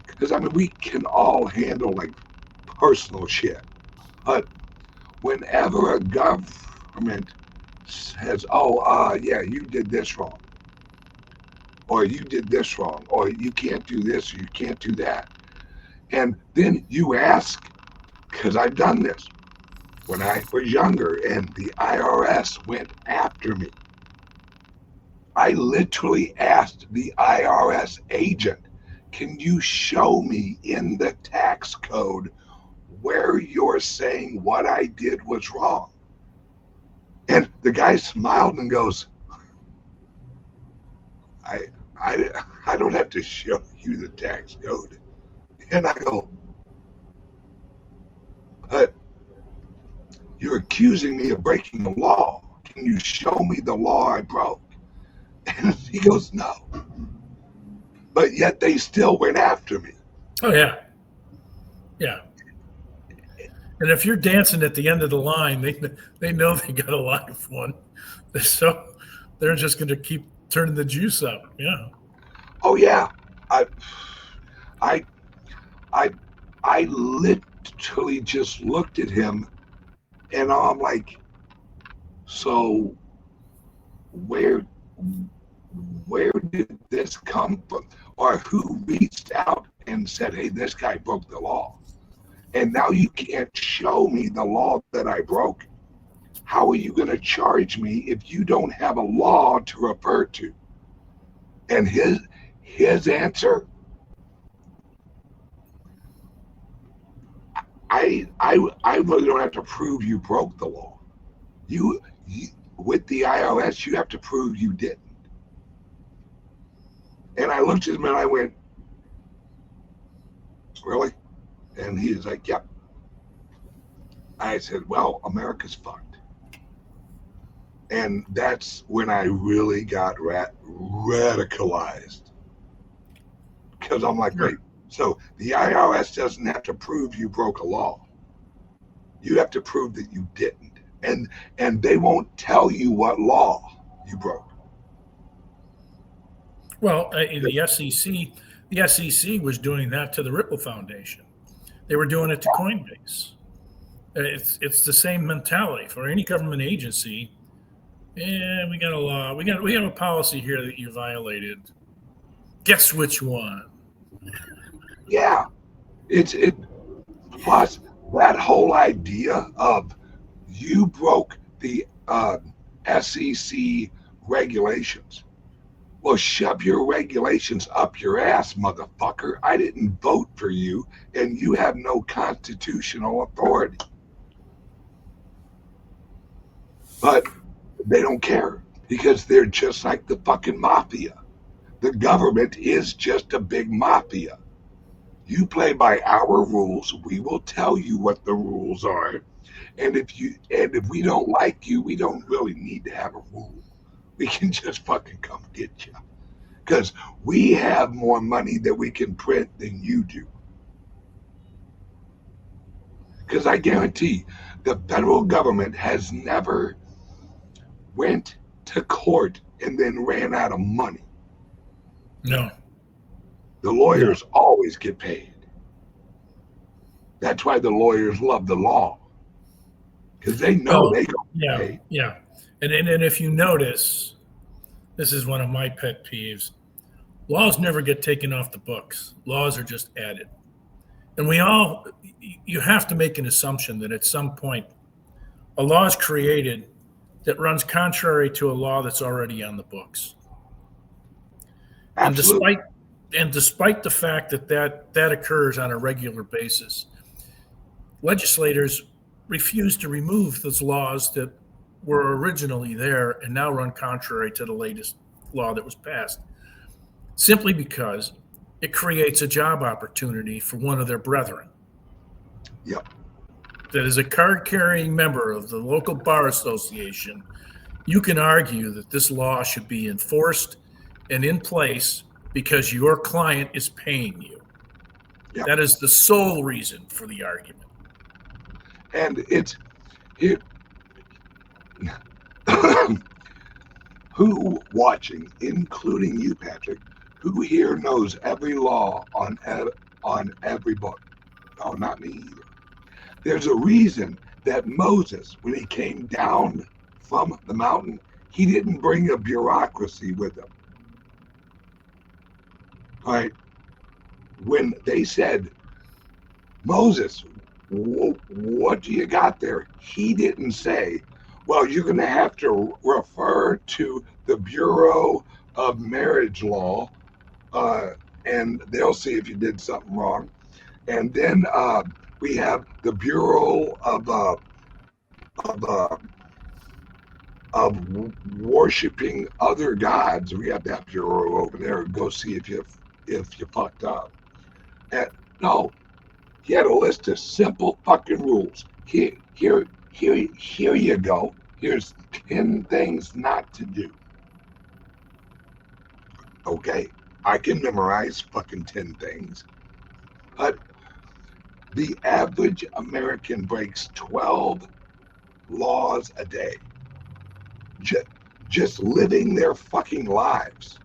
Because I mean, we can all handle like personal shit, but whenever a government says, "Oh, yeah, you did this wrong," or "You did this wrong," or "You can't do this," or "You can't do that," and then you ask, because I've done this when I was younger, and the IRS went after me. I literally asked the IRS agent, "Can you show me in the tax code where you're saying what I did was wrong?" And the guy smiled and goes, I, I don't have to show you the tax code. And I go, "But you're accusing me of breaking the law. Can you show me the law I broke?" And he goes, "No." But yet they still went after me. Oh, yeah. Yeah. And if you're dancing at the end of the line, they know they got a live one. So they're just going to keep turning the juice up. Yeah. Oh yeah. I I I I literally just looked at him and I'm like, "So where did this come from? Or who reached out and said, 'Hey, this guy broke the law'? And now you can't show me the law that I broke. How are you going to charge me if you don't have a law to refer to?" And his answer, I really don't have to prove you broke the law. You with the IRS, you have to prove you didn't. And I looked at him and I went, "Really?" And he's like, "Yep." I said, "Well, America's fucked." And that's when I really got radicalized. Because I'm like, wait, so the IRS doesn't have to prove you broke a law. You have to prove that you didn't. And they won't tell you what law you broke. Well, the SEC was doing that to the Ripple Foundation. They were doing it to Coinbase. It's the same mentality for any government agency. Yeah, we got a law. We have a policy here that you violated. Guess which one? Yeah. It plus that whole idea of you broke the SEC regulations. Well, shove your regulations up your ass, motherfucker. I didn't vote for you, and you have no constitutional authority. But they don't care because they're just like the fucking mafia. The government is just a big mafia. You play by our rules, we will tell you what the rules are. And if we don't like you, we don't really need to have a rule. We can just fucking come get you. Because we have more money that we can print than you do. Because I guarantee the federal government has never went to court and then ran out of money. No. The lawyers always get paid. That's why the lawyers love the law. Because they know they go pay. Yeah. And if you notice, this is one of my pet peeves. Laws never get taken off the books. Laws are just added. And you have to make an assumption that at some point a law is created that runs contrary to a law that's already on the books. Absolutely. And despite the fact that occurs on a regular basis, legislators refuse to remove those laws that were originally there and now run contrary to the latest law that was passed, simply because it creates a job opportunity for one of their brethren. Yep. That is a card-carrying member of the local bar association. You can argue that this law should be enforced and in place because your client is paying you. Yep. That is the sole reason for the argument. And it's who watching, including you, Patrick, who here knows every law on every book? No, not me either. There's a reason that Moses, when he came down from the mountain, he didn't bring a bureaucracy with him. All right. When they said, Moses, what do you got there? He didn't say, well, you're going to have to refer to the Bureau of Marriage Law, and they'll see if you did something wrong. And then we have the Bureau of worshiping other gods. We have that bureau over there. Go see if you fucked up. And no, he had a list of simple fucking rules. Here you go. Here's 10 things not to do. Okay, I can memorize fucking 10 things. But the average American breaks 12 laws a day. Just living their fucking lives.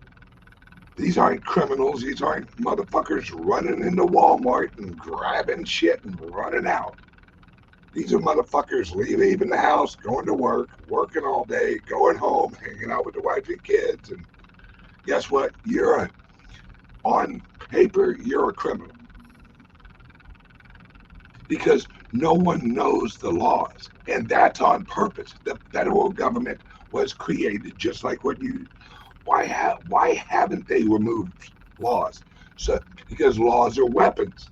These aren't criminals. These aren't motherfuckers running into Walmart and grabbing shit and running out. These are motherfuckers leaving the house, going to work, working all day, going home, hanging out with the wife and kids. And guess what? On paper, you're a criminal. Because no one knows the laws. And that's on purpose. The federal government was created just like what you... Why haven't they removed laws? Because laws are weapons.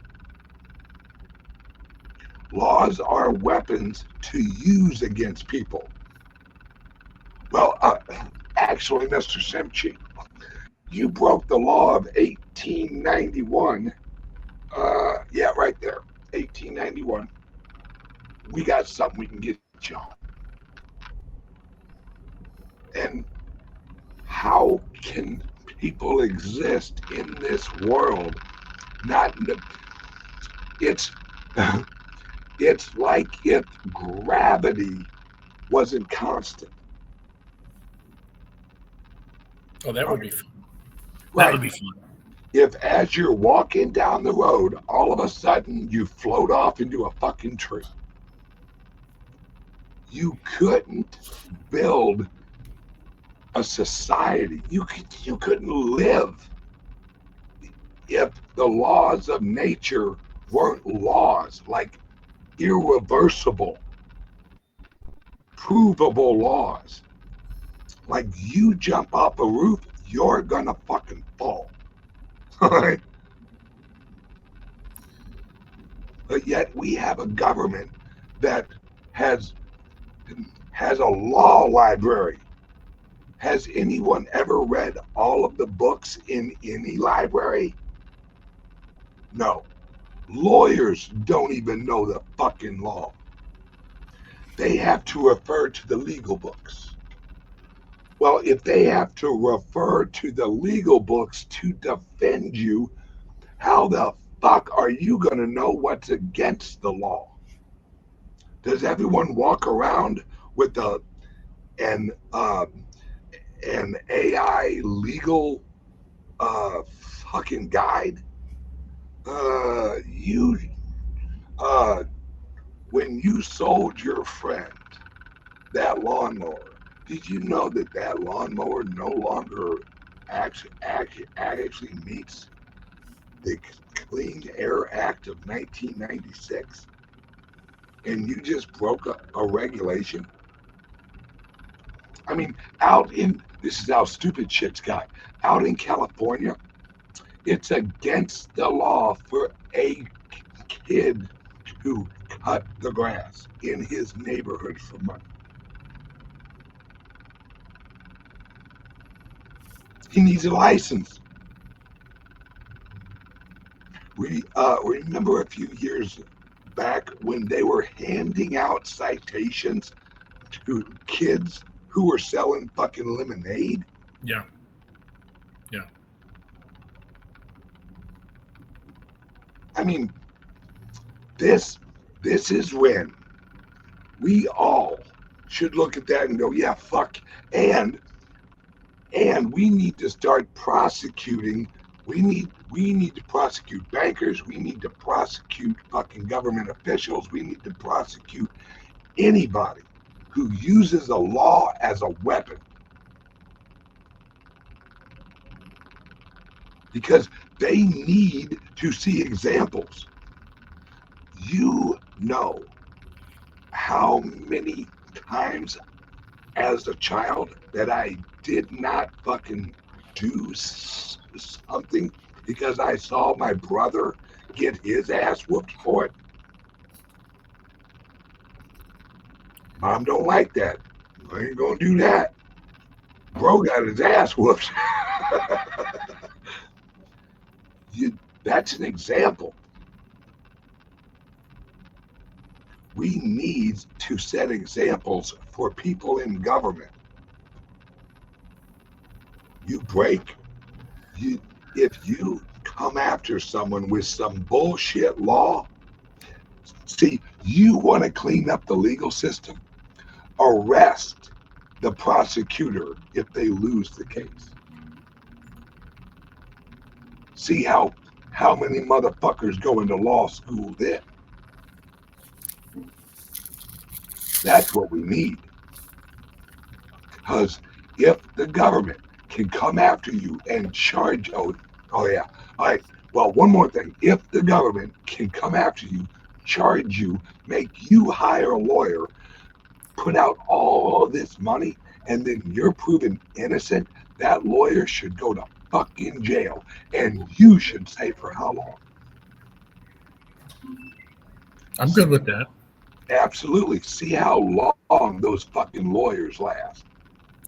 Laws are weapons to use against people. Well, actually, Mr. Simchi, you broke the law of 1891. Yeah, right there, 1891. We got something we can get you on. And how can people exist in this world? Not it's it's like if gravity wasn't constant. Oh, that would be fun. Right. That would be fun. If as you're walking down the road, all of a sudden you float off into a fucking tree. You couldn't build a society. You couldn't live if the laws of nature weren't laws, like irreversible, provable laws. Like you jump off a roof, you're gonna fucking fall. All right. But yet we have a government that has a law library. Has anyone ever read all of the books in any library? No. Lawyers don't even know the fucking law. They have to refer to the legal books. Well, if they have to refer to the legal books to defend you, how the fuck are you going to know what's against the law? Does everyone walk around with an AI legal fucking guide? You when you sold your friend that lawnmower, did you know that that lawnmower no longer actually meets the Clean Air Act of 1996? And you just broke a regulation? I mean, this is how stupid shit's got. Out in California, it's against the law for a kid to cut the grass in his neighborhood for money. He needs a license. Remember a few years back when they were handing out citations to kids who were selling fucking lemonade? Yeah. I mean, this is when we all should look at that and go, yeah, fuck. And we need to start prosecuting. We need to prosecute bankers. We need to prosecute fucking government officials. We need to prosecute anybody who uses a law as a weapon. Because they need to see examples. You know how many times as a child that I did not fucking do something because I saw my brother get his ass whooped for it. Mom don't like that. I ain't gonna do that. Bro got his ass whooped. That's an example. We need to set examples for people in government. If you come after someone with some bullshit law, see, you want to clean up the legal system, arrest the prosecutor if they lose the case. See how many motherfuckers go into law school then. That's what we need. Because if the government can come after you and charge, oh yeah, all right, well, one more thing. If the government can come after you, charge you, make you hire a lawyer, put out all this money, and then you're proven innocent, that lawyer should go to fucking jail. And you should say for how long? I'm good with that. Absolutely. See how long those fucking lawyers last.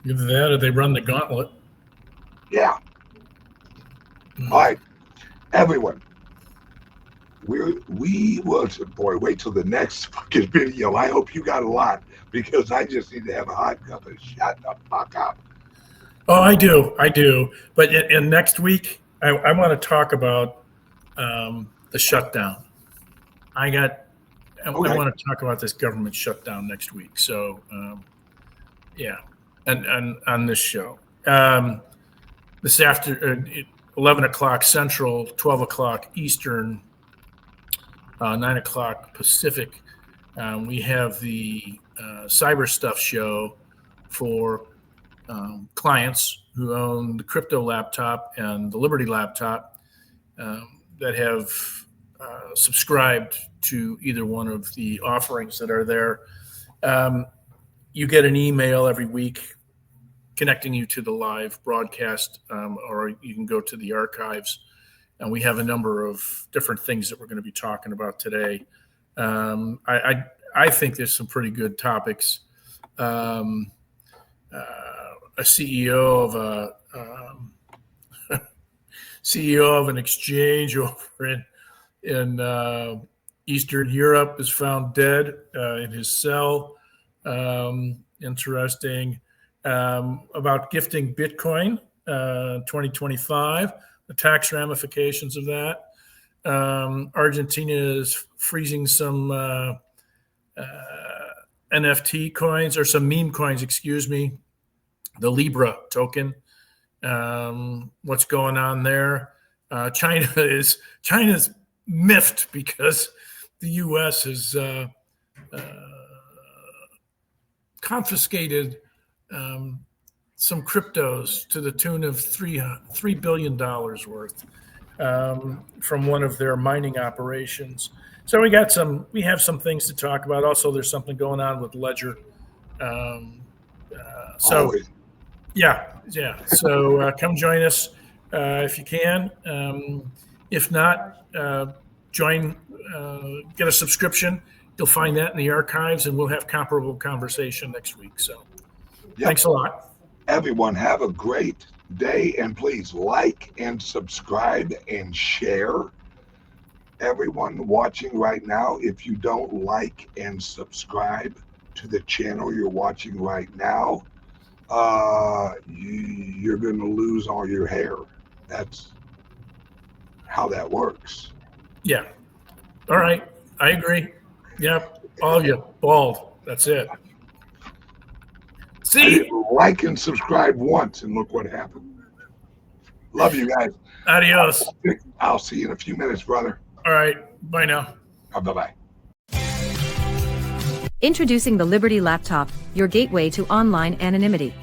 Either that or they run the gauntlet. Yeah. All right. Everyone, we will, boy, wait till the next fucking video. I hope you got a lot, because I just need to have a hot cup and shut the fuck up. Oh, I do. But in next week, I want to talk about the shutdown. I want to talk about this government shutdown next week. So, yeah, and on this show, this after 11 o'clock Central, 12 o'clock Eastern, 9 o'clock Pacific, we have the Cyber Stuff show for clients who own the Crypto laptop and the Liberty laptop that have subscribed to either one of the offerings that are there. You get an email every week connecting you to the live broadcast, or you can go to the archives. And we have a number of different things that we're going to be talking about today. I think there's some pretty good topics. A CEO of an exchange over in Eastern Europe is found dead in his cell. Interesting. About gifting Bitcoin 2025, the tax ramifications of that. Argentina is freezing some NFT coins, or some meme coins, excuse me, the Libra token. What's going on there? China's miffed because the U.S. has confiscated some cryptos to the tune of $3 billion worth from one of their mining operations. So we have some things to talk about. Also, there's something going on with Ledger. Always. Yeah. So come join us if you can. If not, get a subscription. You'll find that in the archives, and we'll have comparable conversation next week. So Thanks a lot. Everyone, have a great day, and please like and subscribe and share. Everyone watching right now, if you don't like and subscribe to the channel you're watching right now, you're going to lose all your hair. That's how that works. Yeah. All right. I agree. Yep. All of you bald. That's it. See? Like and subscribe once, and look what happened. Love you guys. Adios. I'll see you in a few minutes, brother. All right. Bye now. Bye-bye. Introducing the Liberty Laptop, your gateway to online anonymity.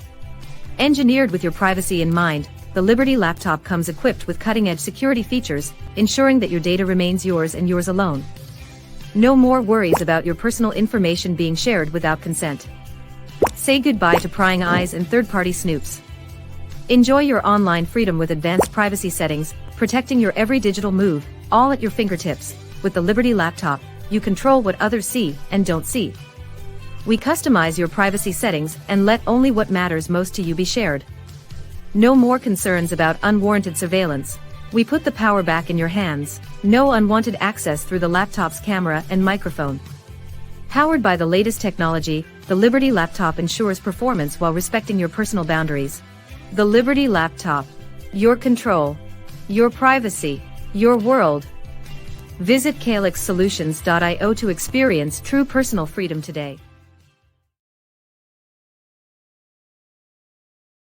Engineered with your privacy in mind, the Liberty Laptop comes equipped with cutting-edge security features, ensuring that your data remains yours and yours alone. No more worries about your personal information being shared without consent. Say goodbye to prying eyes and third-party snoops. Enjoy your online freedom with advanced privacy settings, protecting your every digital move, all at your fingertips. With the Liberty Laptop, you control what others see and don't see. We customize your privacy settings and let only what matters most to you be shared. No more concerns about unwarranted surveillance. We put the power back in your hands. No unwanted access through the laptop's camera and microphone. Powered by the latest technology, the Liberty Laptop ensures performance while respecting your personal boundaries. The Liberty Laptop. Your control. Your privacy. Your world. Visit calyxsolutions.io to experience true personal freedom today.